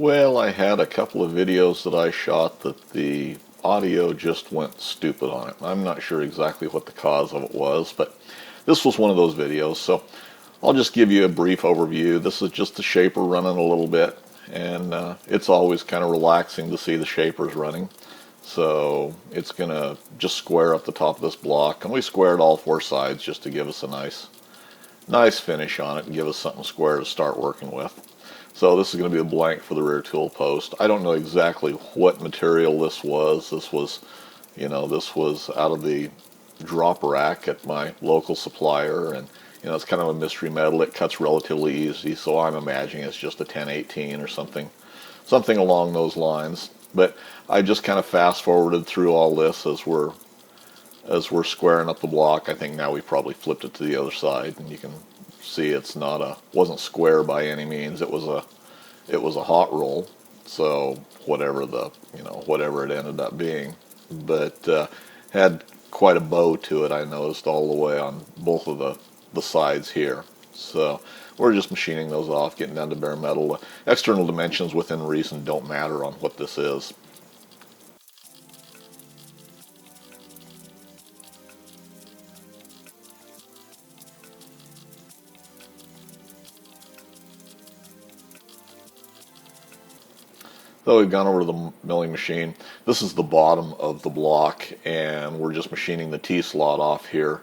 Well, I had a couple of videos that I shot that the audio just went stupid on it. I'm not sure exactly what the cause of it was, but this was one of those videos, so I'll just give you a brief overview. This is just the shaper running a little bit, and it's always kind of relaxing to see the shapers running. So it's going to just square up the top of this block, and we squared all four sides just to give us a nice finish on it and give us something square to start working with. So this is going to be a blank for the rear tool post. I don't know exactly what material this was. This was out of the drop rack at my local supplier, and it's kind of a mystery metal. It cuts relatively easy, so I'm imagining it's just a 1018 or something along those lines. But I just kind of fast forwarded through all this as we're squaring up the block. I think now we probably flipped it to the other side, and you can see it's wasn't square by any means. It was a hot roll, so whatever it ended up being, but had quite a bow to it. I noticed all the way on both of the sides here. So we're just machining those off, getting down to bare metal. External dimensions within reason don't matter on what this is. So we've gone over to the milling machine. This is the bottom of the block, and we're just machining the T-slot off here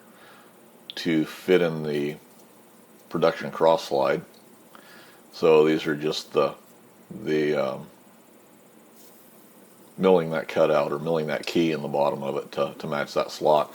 to fit in the production cross slide. So these are just the milling that cutout, or milling that key in the bottom of it to match that slot.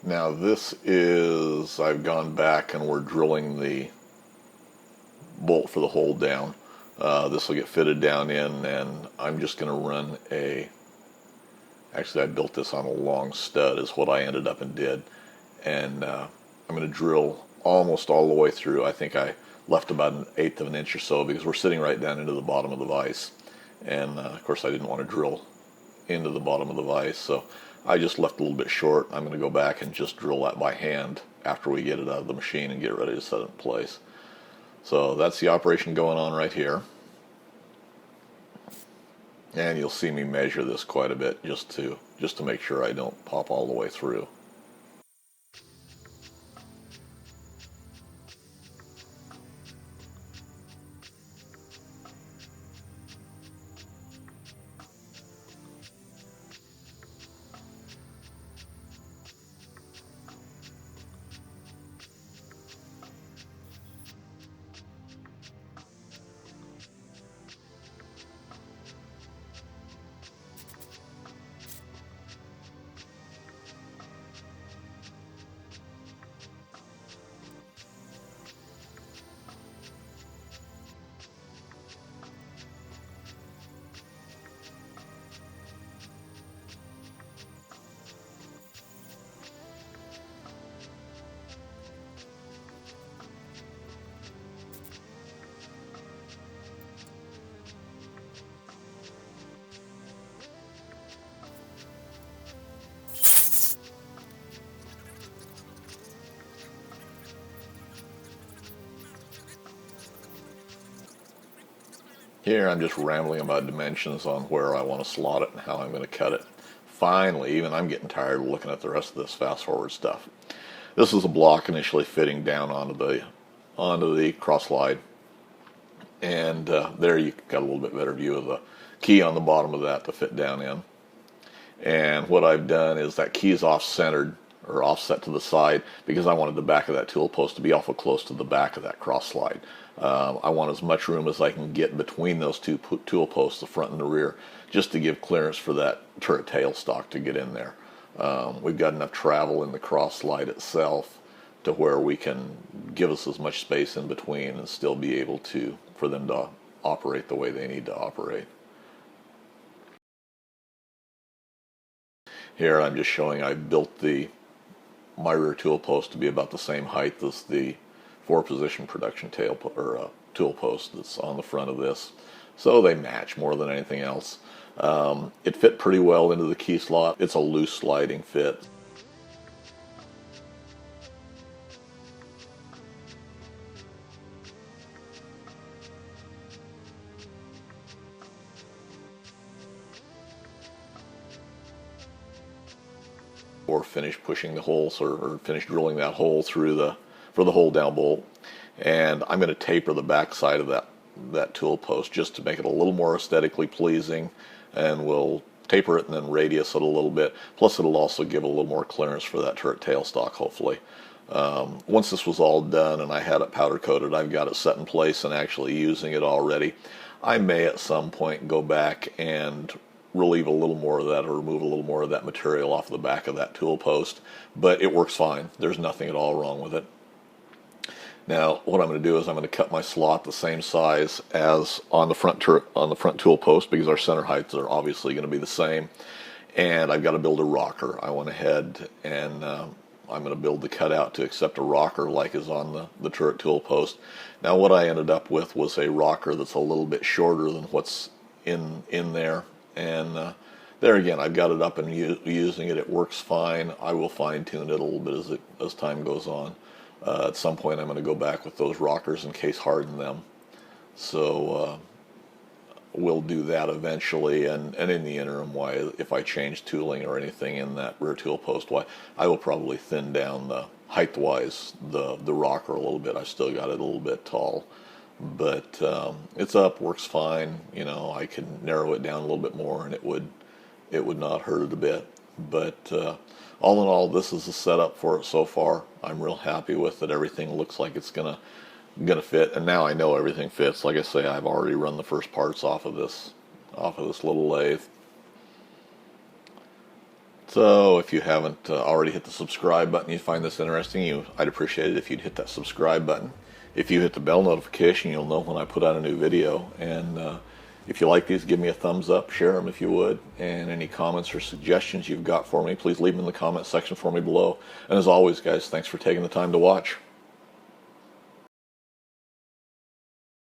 Now I've gone back and we're drilling the bolt for the hold down. This will get fitted down in, and I'm just going to run actually I built this on a long stud is what I ended up and did. And I'm going to drill almost all the way through. I think I left about 1/8 of an inch or so because we're sitting right down into the bottom of the vise. And of course I didn't want to drill into the bottom of the vise, so I just left a little bit short. I'm going to go back and just drill that by hand after we get it out of the machine and get ready to set it in place. So that's the operation going on right here. And you'll see me measure this quite a bit just to make sure I don't pop all the way through. Here I'm just rambling about dimensions on where I want to slot it and how I'm going to cut it. Finally, even I'm getting tired of looking at the rest of this fast forward stuff. This is a block initially fitting down onto the cross slide, and there you got a little bit better view of the key on the bottom of that to fit down in. And what I've done is that key is off-centered or offset to the side because I wanted the back of that tool post to be awful close to the back of that cross slide. I want as much room as I can get between those two tool posts, the front and the rear, just to give clearance for that turret tailstock to get in there. We've got enough travel in the cross slide itself to where we can give us as much space in between and still be able for them to operate the way they need to operate. Here I'm just showing I built my rear tool post to be about the same height as the 4-position production tool post that's on the front of this. So they match more than anything else. It fit pretty well into the key slot. It's a loose sliding fit. Or finish pushing the holes or finish drilling that hole through for the hole down bolt. And I'm going to taper the back side of that tool post just to make it a little more aesthetically pleasing, and we'll taper it and then radius it a little bit. Plus it'll also give a little more clearance for that turret tailstock, hopefully. Once this was all done and I had it powder coated, I've got it set in place and actually using it already. I may at some point go back and relieve a little more of that or remove a little more of that material off the back of that tool post, but it works fine. There's nothing at all wrong with it. Now what I'm going to do is I'm going to cut my slot the same size as on the front tool post, because our center heights are obviously going to be the same, and I've got to build a rocker. I went ahead and I'm going to build the cutout to accept a rocker like is on the turret tool post. Now what I ended up with was a rocker that's a little bit shorter than what's in there. And there again, I've got it up and using it. It works fine. I will fine-tune it a little bit as time goes on. At some point, I'm going to go back with those rockers and case harden them. So we'll do that eventually. And in the interim, if I change tooling or anything in that rear tool post, I will probably thin down the height-wise the rocker a little bit. I still got it a little bit tall. But it's up, works fine. You know, I can narrow it down a little bit more and it would not hurt it a bit. But all in all, this is the setup for it so far. I'm real happy with it. Everything looks like it's gonna fit, and now I know everything fits. Like I say, I've already run the first parts off of this little lathe. So if you haven't already hit the subscribe button, you find this interesting, I'd appreciate it if you'd hit that subscribe button. If you hit the bell notification, you'll know when I put out a new video. And if you like these, give me a thumbs up, share them if you would. And any comments or suggestions you've got for me, please leave them in the comment section for me below. And as always, guys, thanks for taking the time to watch.